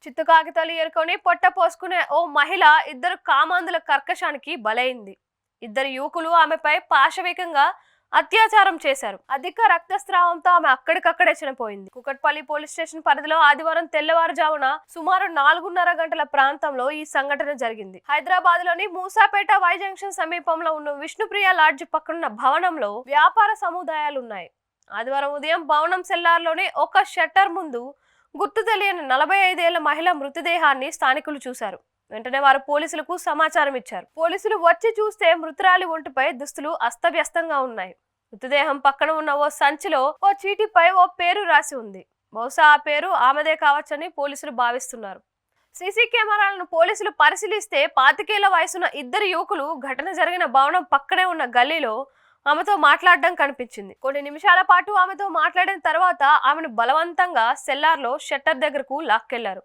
చిత్తు కాగితాలు ఏరుకొని పొట్ట పోసుకునే ఓ మహిళ ఇద్దరు కామాంధుల కర్కశానికి బలైంది. ఇద్దరు యువకులు ఆమెపై పాశవికంగా అత్యాచారం చేశారు. అధిక రక్తస్రావంతో ఆమె అక్కడికక్కడే చనిపోయింది. కుకట్పల్లి పోలీస్ స్టేషన్ పరిధిలో ఆదివారం తెల్లవారుజామున సుమారు 4:30 గంటల ప్రాంతంలో ఈ సంఘటన జరిగింది. హైదరాబాద్ లోని మూసాపేట వై జంక్షన్ సమీపంలో ఉన్న విష్ణుప్రియ లాడ్జ్ పక్కనున్న భవనంలో వ్యాపార సముదాయాలున్నాయి. ఆదివారం ఉదయం భవనం సెల్లార్లోని ఒక షట్టర్ ముందు గుర్తు తెలియని 45 ఏళ్ల మహిళ మృతదేహాన్ని స్థానికులు చూశారు. వెంటనే వారు పోలీసులకు సమాచారం ఇచ్చారు. పోలీసులు వచ్చి చూస్తే మృతురాలి ఒంటిపై దుస్తులు అస్తవ్యస్తంగా ఉన్నాయి. మృతదేహం పక్కన ఉన్న ఓ సంచిలో ఓ చీటిపై ఓ పేరు రాసి ఉంది. బహుశా ఆ పేరు ఆమెదే కావచ్చని పోలీసులు భావిస్తున్నారు. సీసీ కెమెరాలను పోలీసులు పరిశీలిస్తే 25 ఏళ్ల వయసున్న ఇద్దరు యువకులు ఘటన జరిగిన భవనం పక్కనే ఉన్న గల్లీలో ఆమెతో మాట్లాడడం కనిపించింది. కొన్ని నిమిషాల పాటు ఆమెతో మాట్లాడిన తర్వాత ఆమెను బలవంతంగా సెల్లార్లో షట్టర్ దగ్గరకు లాక్కెళ్లారు.